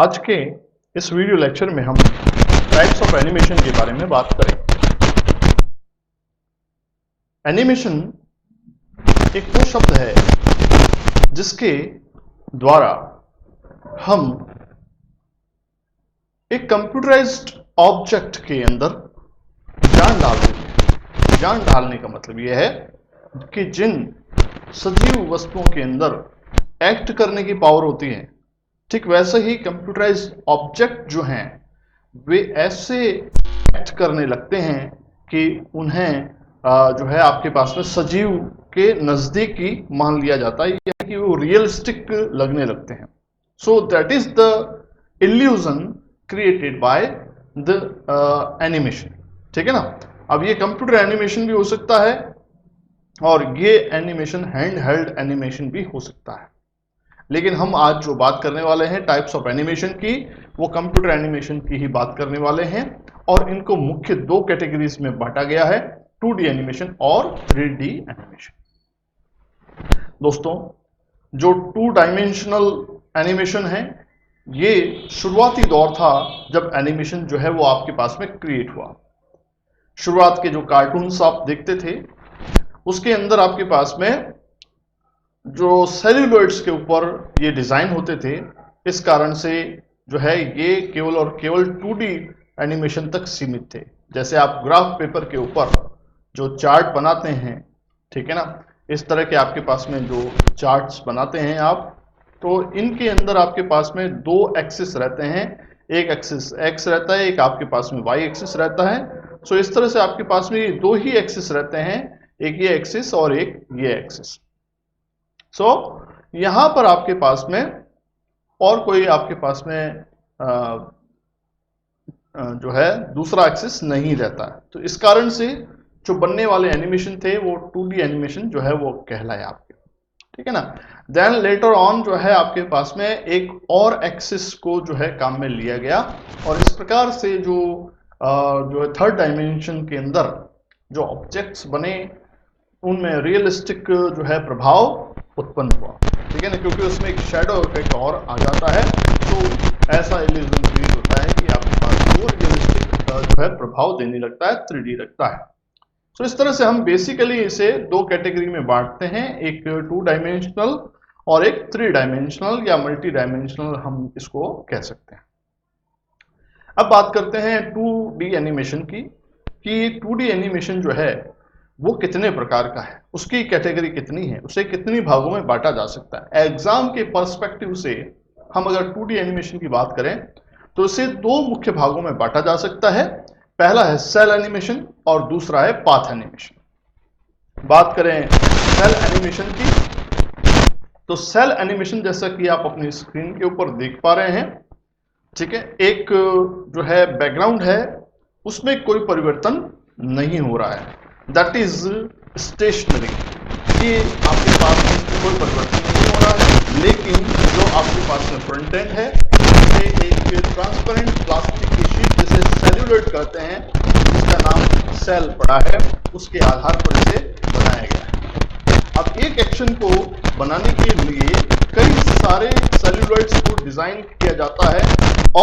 आज के इस वीडियो लेक्चर में हम टाइप्स ऑफ एनिमेशन के बारे में बात करेंगे। एनिमेशन एक वो शब्द है जिसके द्वारा हम एक कंप्यूटराइज्ड ऑब्जेक्ट के अंदर जान डाल देते हैं। जान डालने का मतलब यह है कि जिन सजीव वस्तुओं के अंदर एक्ट करने की पावर होती है, ठीक वैसे ही कंप्यूटराइज्ड ऑब्जेक्ट जो हैं वे ऐसे एक्ट करने लगते हैं कि उन्हें जो है आपके पास में सजीव के नजदीकी मान लिया जाता है, या कि वो रियलिस्टिक लगने लगते हैं। So that is the illusion created by the animation. ठीक है ना। अब ये कंप्यूटर एनिमेशन भी हो सकता है और ये एनिमेशन हैंड हेल्ड एनिमेशन भी हो सकता है, लेकिन हम आज जो बात करने वाले हैं टाइप्स ऑफ एनिमेशन की, वो कंप्यूटर एनिमेशन की ही बात करने वाले हैं। और इनको मुख्य दो कैटेगरीज में बांटा गया है, 2D एनिमेशन और 3D एनिमेशन। दोस्तों, जो 2 डायमेंशनल एनिमेशन है, ये शुरुआती दौर था जब एनिमेशन जो है वो आपके पास में क्रिएट हुआ। शुरुआत के जो कार्टून्स आप देखते थे उसके अंदर आपके पास में जो सेल्यूलॉइड्स के ऊपर ये डिजाइन होते थे, इस कारण से जो है ये केवल और केवल 2D एनिमेशन तक सीमित थे। जैसे आप ग्राफ पेपर के ऊपर जो चार्ट बनाते हैं, ठीक है ना, इस तरह के आपके पास में जो चार्ट्स बनाते हैं आप, तो इनके अंदर आपके पास में 2 एक्सिस रहते हैं। एक एक्सिस एक्स रहता है, एक आपके पास में वाई एक्सिस रहता है। सो इस तरह से आपके पास में ये 2 ही एक्सिस रहते हैं, एक ये एक्सिस और एक ये एक्सिस। सो यहां पर आपके पास में और कोई आपके पास में जो है दूसरा एक्सिस नहीं रहता है। तो इस कारण से जो बनने वाले एनिमेशन थे वो 2D एनिमेशन जो है वो कहलाए आपके। ठीक है ना। देन लेटर ऑन जो है आपके पास में एक और एक्सिस को जो है काम में लिया गया, और इस प्रकार से जो है 3rd डायमेंशन के अंदर जो ऑब्जेक्ट्स बने उनमें रियलिस्टिक जो है प्रभाव उत्पन्न हुआ। ठीक है ना, क्योंकि उसमें एक शैडो इफेक्ट और आ जाता है, तो ऐसा इल्यूजन क्रिएट होता है कि आपके पास वो रियलिस्टिक जो है प्रभाव देने लगता है, 3D लगता है। तो इस तरह से हम बेसिकली इसे 2 कैटेगरी में बांटते हैं, एक 2 डायमेंशनल और एक 3 डायमेंशनल या मल्टी डायमेंशनल हम इसको कह सकते हैं। अब बात करते हैं 2D एनिमेशन की, कि 2D एनिमेशन जो है वो कितने प्रकार का है, उसकी कैटेगरी कितनी है, उसे कितनी भागों में बांटा जा सकता है। एग्जाम के पर्सपेक्टिव से हम अगर 2D एनिमेशन की बात करें तो इसे 2 मुख्य भागों में बांटा जा सकता है। पहला है सेल एनिमेशन और दूसरा है पाथ एनिमेशन। बात करें सेल एनिमेशन की, तो सेल एनिमेशन जैसा कि आप अपनी स्क्रीन के ऊपर देख पा रहे हैं, ठीक है, एक जो है बैकग्राउंड है उसमें कोई परिवर्तन नहीं हो रहा है, दैट इज स्टेशनरी। ये आपके पास में कोई परिवर्तन नहीं हो रहा है, लेकिन जो आपके पास में फ्रंट एंड है उसे एक ट्रांसपेरेंट प्लास्टिक की शीट जिसे सेल्यूलॉइड कहते हैं, जिसका नाम सेल पड़ा है, उसके आधार पर इसे बनाया गया है। अब एक एक्शन को बनाने के लिए कई सारे सेल्यूलॉइड्स को डिजाइन किया जाता है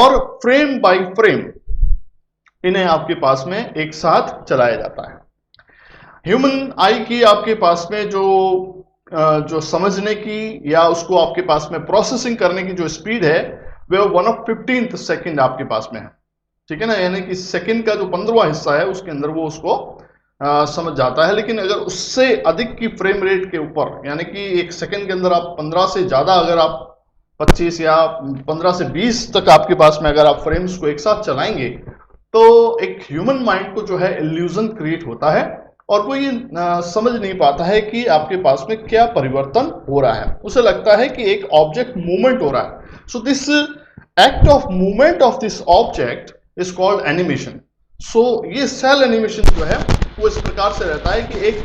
और फ्रेम बाय फ्रेम इन्हें आपके पास में एक साथ चलाया जाता है। ह्यूमन आई की आपके पास में जो समझने की या उसको आपके पास में प्रोसेसिंग करने की जो स्पीड है वह 1/15 सेकेंड आपके पास में है। ठीक है ना, यानी कि सेकेंड का जो 15वां हिस्सा है उसके अंदर वो उसको समझ जाता है। लेकिन अगर उससे अधिक की फ्रेम रेट के ऊपर, यानी कि 1 सेकेंड के अंदर आप 15 से ज्यादा, अगर आप 25 या 15 से 20 तक आपके पास में अगर आप फ्रेम्स को एक साथ चलाएंगे तो एक ह्यूमन माइंड को जो है इल्यूजन क्रिएट होता है और वो ये समझ नहीं पाता है कि आपके पास में क्या परिवर्तन हो रहा है। उसे लगता है कि एक ऑब्जेक्ट मूवमेंट हो रहा है। So this act of movement of this object is called animation. So ये सेल एनिमेशन जो है वो इस प्रकार से रहता है कि एक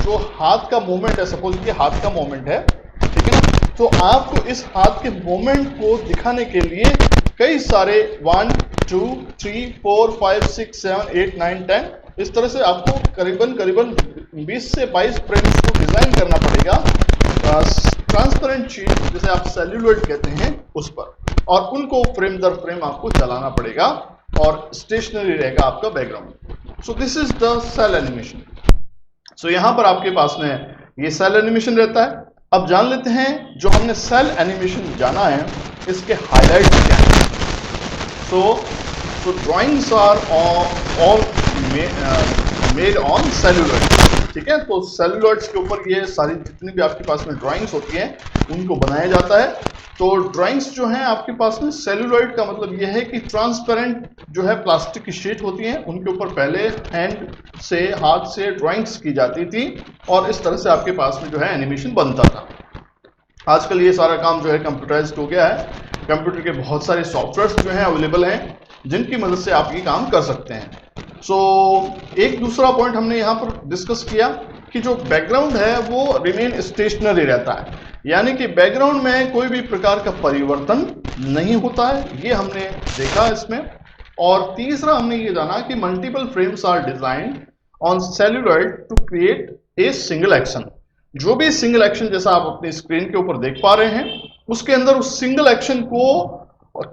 जो हाथ का मूवमेंट है, सपोज कि हाथ का मूवमेंट है, ठीक है ना, तो आपको इस हाथ के मूवमेंट को दिखाने के लिए कई सारे 1 2 3 4 5 6 7 8 9 10 इस तरह से आपको करीबन 20 से 22 फ्रेम्स को डिजाइन करना पड़ेगा ट्रांसपेरेंट शीट जिसे आप सेल्यूलॉइड कहते हैं उस पर। और उनको फ्रेम दर फ्रेम आपको चलाना पड़ेगा और स्टेशनरी रहेगा आपका background. So this is the cel animation. So यहां पर आपके पास में ये सेल एनिमेशन रहता है। अब जान लेते हैं जो हमने सेल एनिमेशन जाना है इसके हाइलाइट्स क्या हैं। So drawings are all made on celluloid. ठीक है, तो सेल्यूलॉइड्स के ऊपर ये सारी जितनी भी आपके पास में ड्राइंग्स होती हैं उनको बनाया जाता है। तो ड्राइंग्स जो हैं आपके पास में सेल्यूलॉइड का मतलब ये है कि ट्रांसपेरेंट जो है प्लास्टिक की शीट होती हैं, उनके ऊपर पहले हाथ से ड्राइंग्स की जाती थी और इस तरह से आपके पास में जो है एनिमेशन बनता था। आजकल ये सारा काम जो है कंप्यूटराइज्ड हो गया है। कंप्यूटर के बहुत सारे सॉफ्टवेयर्स जो हैं अवेलेबल हैं जिनकी मदद से आप ये काम कर सकते हैं। सो एक दूसरा पॉइंट हमने यहाँ पर डिस्कस किया कि जो बैकग्राउंड है वो रिमेन स्टेशनरी रहता है, यानी कि बैकग्राउंड में कोई भी प्रकार का परिवर्तन नहीं होता है, ये हमने देखा इसमें। और तीसरा हमने ये जाना कि multiple frames are designed on celluloid to create a single action. जो भी सिंगल एक्शन जैसा आप अपनी स्क्रीन के ऊपर देख पा रहे हैं उसके अंदर उस सिंगल एक्शन को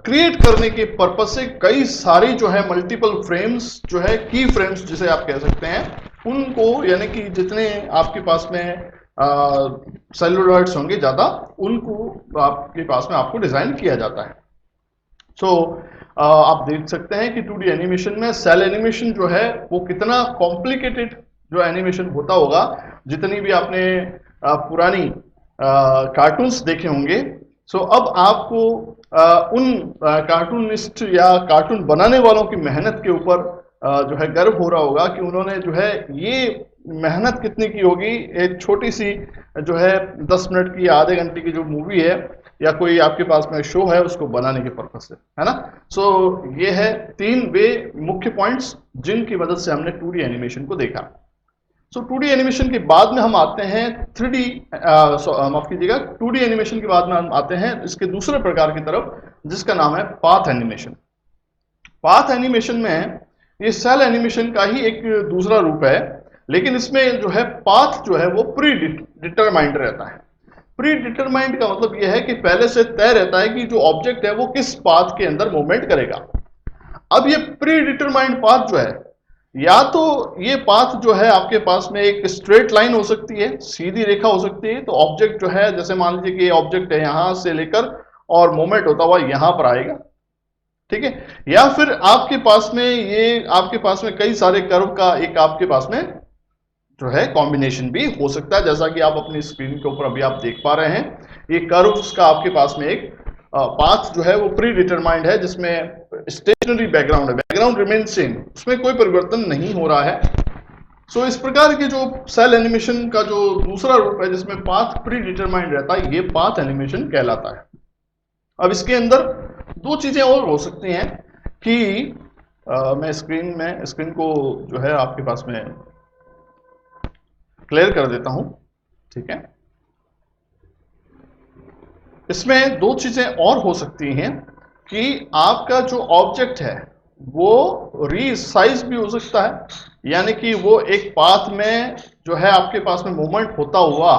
क्रिएट करने के पर्पज से कई सारी जो है मल्टीपल फ्रेम्स जो है की फ्रेम्स जिसे आप कह सकते हैं उनको, यानी कि जितने आपके पास में सेल्यूलॉइड्स होंगे ज्यादा, उनको आपके पास में आपको डिजाइन किया जाता है। सो आप देख सकते हैं कि 2D एनिमेशन में सेल एनिमेशन जो है वो कितना कॉम्प्लिकेटेड जो एनिमेशन होता होगा। जितनी भी आपने पुरानी कार्टून्स देखे होंगे, सो अब आपको उन कार्टूनिस्ट या कार्टून बनाने वालों की मेहनत के ऊपर जो है गर्व हो रहा होगा कि उन्होंने जो है ये मेहनत कितनी की होगी। एक छोटी सी जो है 10 मिनट की या आधे घंटे की जो मूवी है या कोई आपके पास में शो है उसको बनाने के पर्पज से, है ना। सो ये है 3 वे मुख्य पॉइंट्स जिनकी मदद से हमने 2D एनिमेशन को देखा। सो 2D एनिमेशन के बाद में हम आते हैं 3D, माफ कीजिएगा, 2D एनिमेशन के बाद में हम आते हैं इसके दूसरे प्रकार की तरफ जिसका नाम है पाथ एनिमेशन। पाथ एनिमेशन में ये सेल एनिमेशन का ही एक दूसरा रूप है, लेकिन इसमें जो है पाथ जो है वो प्री डिटरमाइंड रहता है। प्री डिटरमाइंड का मतलब यह है कि पहले से तय रहता है कि जो ऑब्जेक्ट है वो किस पाथ के अंदर मूवमेंट करेगा। अब ये प्री डिटरमाइंड पाथ जो है, या तो ये पाथ जो है आपके पास में एक स्ट्रेट लाइन हो सकती है, सीधी रेखा हो सकती है। तो ऑब्जेक्ट जो है, जैसे मान लीजिए कि ये ऑब्जेक्ट है, यहां से लेकर और मूवमेंट होता हुआ यहां पर आएगा, ठीक है। या फिर आपके पास में कई सारे कर्व का एक आपके पास में जो है कॉम्बिनेशन भी हो सकता है, जैसा कि आप अपनी स्क्रीन के ऊपर अभी आप देख पा रहे हैं। ये कर्व्स का आपके पास में एक पाथ जो है वो प्री डिटरमाइंड है जिसमें स्टेशनरी बैकग्राउंड है, बैकग्राउंड रिमेन सेम, उसमें कोई परिवर्तन नहीं हो रहा है। सो इस प्रकार के जो सेल एनिमेशन का जो दूसरा रूप है जिसमें पाथ प्री डिटरमाइंड रहता है, ये पाथ एनिमेशन कहलाता है। अब इसके अंदर 2 चीजें और हो सकती हैं कि मैं स्क्रीन को जो है आपके पास में क्लियर कर देता हूं, ठीक है। इसमें 2 चीजें और हो सकती हैं कि आपका जो ऑब्जेक्ट है वो रीसाइज भी हो सकता है, यानी कि वो एक पाथ में जो है आपके पास में मूवमेंट होता हुआ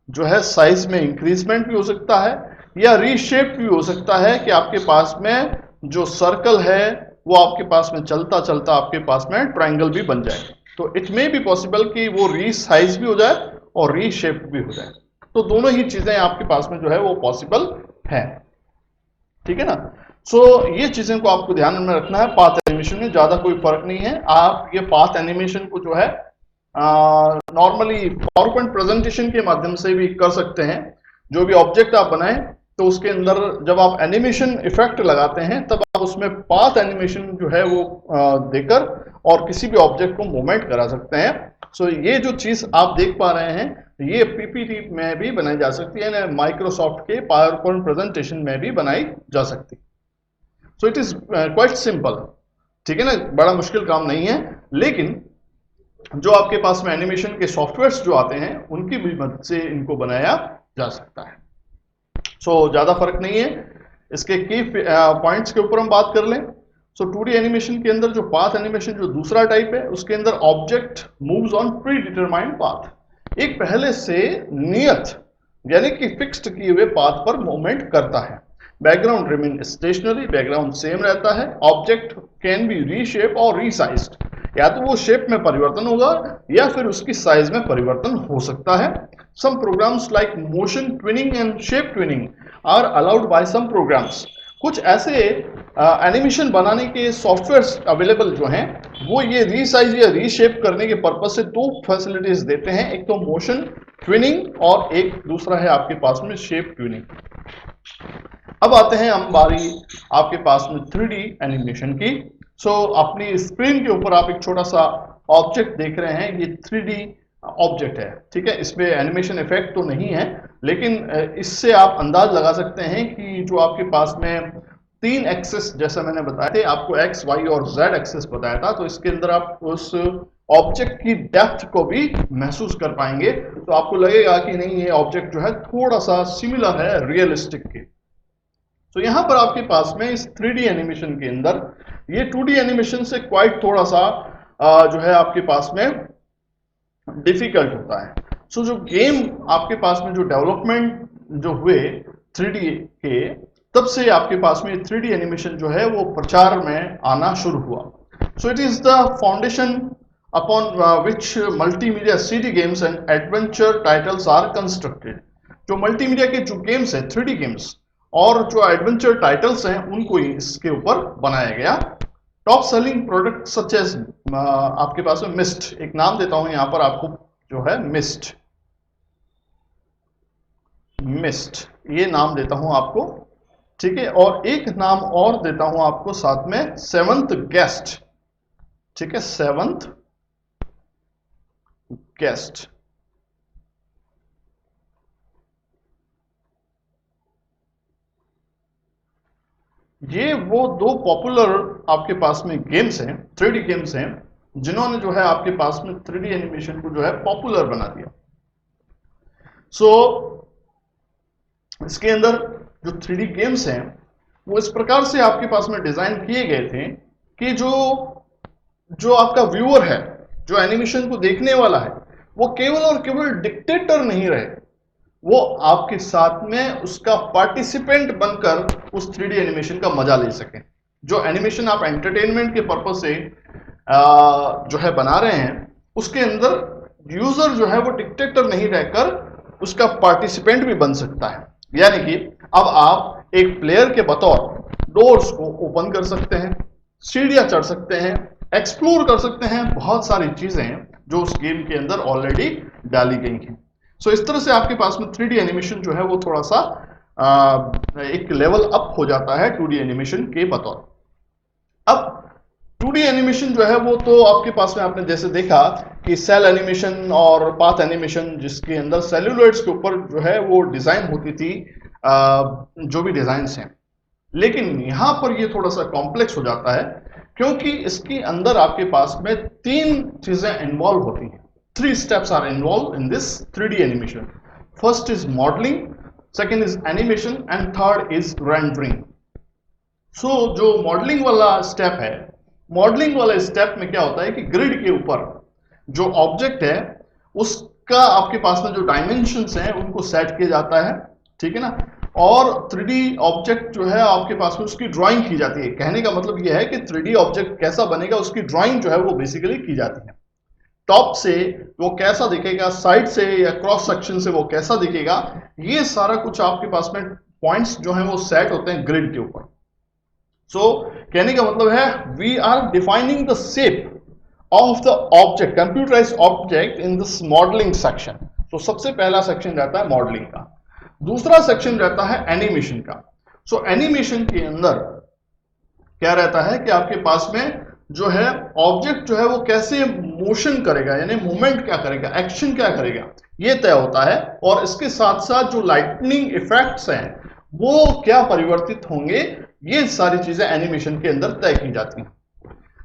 जो है साइज में इंक्रीजमेंट भी हो सकता है, या रीशेप भी हो सकता है कि आपके पास में जो सर्कल है वो आपके पास में चलता चलता आपके पास में ट्रायंगल भी बन जाए। तो इट मे बी पॉसिबल कि वो रीसाइज भी हो जाए और रीशेप भी हो जाए। तो दोनों ही चीजें आपके पास में जो है वो पॉसिबल है, ठीक है ना। सो ये चीजें को आपको ध्यान में रखना है। पाथ एनिमेशन में ज्यादा कोई फर्क नहीं है। आप ये पाथ एनिमेशन को जो है नॉर्मली पावरपॉइंट प्रेजेंटेशन के माध्यम से भी कर सकते हैं। जो भी ऑब्जेक्ट आप बनाएं तो उसके अंदर जब आप एनिमेशन इफेक्ट लगाते हैं तब आप उसमें पाथ एनिमेशन जो है वो देकर और किसी भी ऑब्जेक्ट को मूवमेंट करा सकते हैं। सो ये जो चीज आप देख पा रहे हैं ये पीपीटी में भी बनाई जा सकती है, माइक्रोसॉफ्ट के पावरपॉइंट प्रेजेंटेशन में भी बनाई जा सकती है। सो इट इज क्वाइट सिंपल, ठीक है ना, बड़ा मुश्किल काम नहीं है। लेकिन जो आपके पास में एनिमेशन के सॉफ्टवेयर्स जो आते हैं उनकी भी मदद से इनको बनाया जा सकता है। सो ज्यादा फर्क नहीं है। इसके की पॉइंट्स के ऊपर हम बात कर लें। सो 2D एनिमेशन के अंदर जो पाथ एनिमेशन जो दूसरा टाइप है उसके अंदर object moves on pre determined path, एक पहले से नियत यानी कि फिक्स्ड किए हुए पाथ पर मूवमेंट करता है। Background remain stationery, background same रहता है। ऑब्जेक्ट कैन बी रीशेप और रीसाइज्ड, या तो वो शेप में परिवर्तन होगा या फिर उसकी साइज में परिवर्तन हो सकता है। Some programs like motion tweening and shape tweening are allowed by some programs. कुछ ऐसे एनिमेशन बनाने के सॉफ्टवेयर्स अवेलेबल जो हैं वो ये रीसाइज या रीशेप करने के पर्पज से दो फैसिलिटीज देते हैं, एक तो मोशन ट्विनिंग और एक दूसरा है आपके पास में शेप ट्विनिंग। अब आते हैं हम बारी आपके पास में 3D एनिमेशन की। अपनी स्क्रीन के ऊपर आप एक छोटा सा ऑब्जेक्ट देख रहे हैं, ये 3D ऑब्जेक्ट है, ठीक है। इसमें एनिमेशन इफेक्ट तो नहीं है, लेकिन इससे आप अंदाज लगा सकते हैं कि जो आपके पास में 3 एक्सेस जैसा मैंने बताया थे आपको, एक्स वाई और जेड एक्सेस बताया था, तो इसके अंदर आप उस ऑब्जेक्ट की डेप्थ को भी महसूस कर पाएंगे। तो आपको लगेगा कि नहीं, ये ऑब्जेक्ट जो है थोड़ा सा सिमिलर है रियलिस्टिक के। तो यहां पर आपके पास में इस 3D एनिमेशन के अंदर ये 2D एनिमेशन से क्वाइट थोड़ा सा जो है आपके पास में डिफिकल्ट होता है। जो गेम आपके पास में जो डेवलपमेंट जो हुए 3D के, तब से आपके पास में 3D एनिमेशन जो है वो प्रचार में आना शुरू हुआ। So it is the foundation upon which multimedia 3D games and adventure titles are constructed. जो मल्टीमीडिया के जो गेम्स है 3D गेम्स और जो एडवेंचर टाइटल्स हैं उनको इसके ऊपर बनाया गया। Top selling product such as आपके पास में मिस्ट, एक नाम देता हूं यहां पर आपको जो है मिस्ट, ये नाम देता हूं आपको, ठीक है। और एक नाम और देता हूं आपको साथ में, सेवंथ गेस्ट, ठीक है, सेवंथ गेस्ट। ये वो दो पॉपुलर आपके पास में गेम्स हैं, 3D गेम्स हैं, जिन्होंने जो है आपके पास में 3D एनिमेशन को जो है पॉपुलर बना दिया। इसके अंदर जो 3D गेम्स हैं वो इस प्रकार से आपके पास में डिजाइन किए गए थे कि जो आपका व्यूअर है, जो एनिमेशन को देखने वाला है, वो केवल और केवल डिक्टेटर नहीं रहे, वो आपके साथ में उसका पार्टिसिपेंट बनकर उस 3D एनिमेशन का मजा ले सके। जो एनिमेशन आप एंटरटेनमेंट के पर्पज से जो है बना रहे हैं, उसके अंदर यूजर जो है वो डिक्टेटर नहीं रहकर उसका पार्टिसिपेंट भी बन सकता है। यानी कि अब आप एक प्लेयर के बतौर डोर्स को ओपन कर सकते हैं, सीढ़ियां चढ़ सकते हैं, एक्सप्लोर कर सकते हैं, बहुत सारी चीजें जो उस गेम के अंदर ऑलरेडी डाली गई हैं। इस तरह से आपके पास में 3D एनिमेशन जो है वो थोड़ा सा एक लेवल अप हो जाता है 2D एनिमेशन के बतौर। अब 2D एनिमेशन जो है वो तो आपके पास में आपने जैसे देखा कि सेल एनिमेशन और पाथ एनिमेशन, जिसके अंदर सेल्यूलॉइड्स के ऊपर जो है वो डिजाइन होती थी जो भी डिजाइन्स हैं, लेकिन यहां पर ये थोड़ा सा कॉम्प्लेक्स हो जाता है क्योंकि इसके अंदर आपके पास में 3 चीजें इन्वॉल्व होती हैं। 3 steps are involved in this 3D animation. First is modeling, second is animation and third is rendering. जो मॉडलिंग वाला स्टेप है, मॉडलिंग वाले स्टेप में क्या होता है कि ग्रिड के ऊपर जो ऑब्जेक्ट है उसका आपके पास में जो डायमेंशंस हैं उनको सेट किया जाता है, ठीक है ना। और 3D ऑब्जेक्ट जो है आपके पास में उसकी ड्राइंग की जाती है। कहने का मतलब यह है कि 3D ऑब्जेक्ट कैसा बनेगा उसकी ड्राइंग जो है वो बेसिकली की जाती है। टॉप से वो कैसा दिखेगा, साइड से या क्रॉस सेक्शन से वो कैसा दिखेगा, ये सारा कुछ आपके पास में पॉइंट्स जो हैं वो सेट होते हैं ग्रिड के ऊपर। कहने का मतलब है we are defining the shape of the object, computerized object in this modelling section. सबसे पहला सेक्शन रहता है मॉडलिंग का, दूसरा सेक्शन रहता है एनिमेशन का। एनिमेशन के अंदर क्या रहता है कि आपके पास में जो है ऑब्जेक्ट जो है वो कैसे मोशन करेगा, यानी मूवमेंट क्या करेगा, एक्शन क्या करेगा, ये तय होता है। और इसके साथ साथ जो लाइटनिंग इफेक्ट्स हैं वो क्या परिवर्तित होंगे, ये सारी चीजें एनिमेशन के अंदर तय की जाती हैं।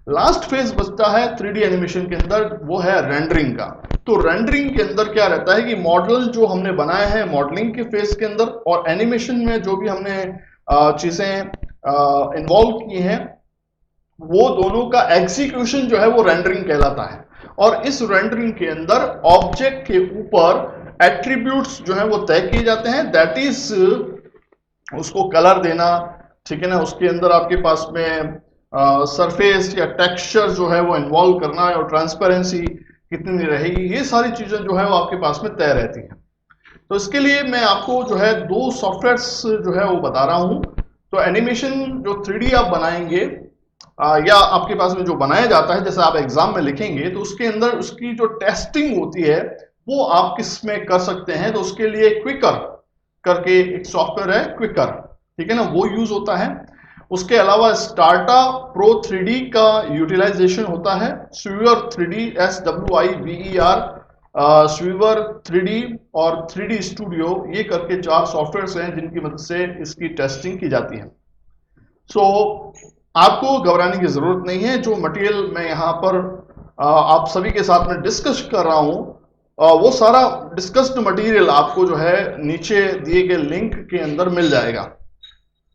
लास्ट फेज बचता है 3D एनिमेशन के अंदर, वो है रेंडरिंग का। रेंडरिंग के अंदर क्या रहता है कि मॉडल जो हमने बनाए हैं मॉडलिंग के फेज के अंदर और एनिमेशन में जो भी हमने चीजें इन्वॉल्व की हैं वो दोनों का एग्जीक्यूशन जो है वो रेंडरिंग कहलाता है। और इस रेंडरिंग के अंदर ऑब्जेक्ट के ऊपर एट्रीब्यूट्स जो है वो तय किए जाते हैं, दैट इज उसको कलर देना, ठीक है ना, उसके अंदर आपके पास में सरफेस या टेक्सचर जो है वो इन्वॉल्व करना है, और ट्रांसपेरेंसी कितनी रहेगी, ये सारी चीजें जो है वो आपके पास में तय रहती हैं। तो इसके लिए मैं आपको जो है दो सॉफ्टवेयर्स जो है वो बता रहा हूँ। तो एनिमेशन जो 3D आप बनाएंगे, या आपके पास में जो बनाया जाता है, जैसे आप एग्जाम में लिखेंगे तो उसके अंदर उसकी जो टेस्टिंग होती है वो आप किस में कर सकते हैं, तो उसके लिए क्विकर करके एक सॉफ्टवेयर है, क्विकर, ठीक है ना, वो यूज होता है। उसके अलावा स्टार्टा प्रो 3D का यूटिलाइजेशन होता है, स्वीवर 3D, SWIVER, स्वीवर 3D और 3D स्टूडियो, ये करके 4 सॉफ्टवेयर्स हैं जिनकी मदद से इसकी टेस्टिंग की जाती है। सो आपको घबराने की जरूरत नहीं है। जो मटेरियल मैं यहाँ पर आप सभी के साथ में डिस्कस कर रहा हूँ, वो सारा डिस्कस्ड मटेरियल आपको जो है नीचे दिए गए लिंक के अंदर मिल जाएगा।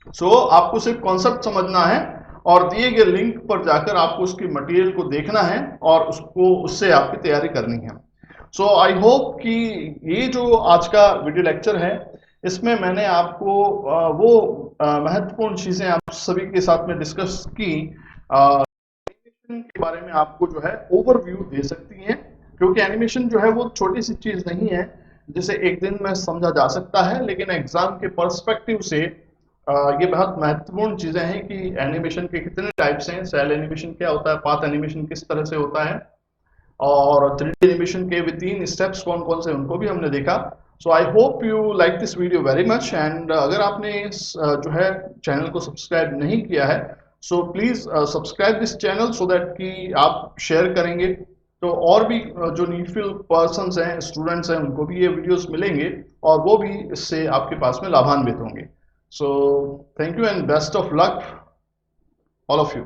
आपको सिर्फ कॉन्सेप्ट समझना है और दिए गए लिंक पर जाकर आपको उसकी मटेरियल को देखना है और उसको उससे आपकी तैयारी करनी है। आई होप कि ये जो आज का वीडियो लेक्चर है, इसमें मैंने आपको वो महत्वपूर्ण चीजें आप सभी के साथ में डिस्कस की, एनिमेशन के बारे में आपको जो है ओवरव्यू दे सकती हैं, क्योंकि एनिमेशन जो है वो छोटी सी चीज नहीं है जिसे एक दिन में समझा जा सकता है, लेकिन एग्जाम के पर्सपेक्टिव से ये बहुत महत्वपूर्ण चीजें हैं कि एनिमेशन के कितने टाइप्स हैं, सेल एनिमेशन क्या होता है, पाथ एनिमेशन किस तरह से होता है, और 3D एनिमेशन के विद 3 स्टेप्स कौन कौन से उनको भी हमने देखा। I hope you like this video very much, and अगर आपने जो है चैनल को सब्सक्राइब नहीं किया है, please subscribe this channel so that कि आप शेयर करेंगे तो और भी जो नीडफुल पर्सन्स हैं, स्टूडेंट्स हैं, उनको भी ये वीडियोस मिलेंगे और वो भी इससे आपके पास में लाभान्वित होंगे। Thank you and best of luck all of you.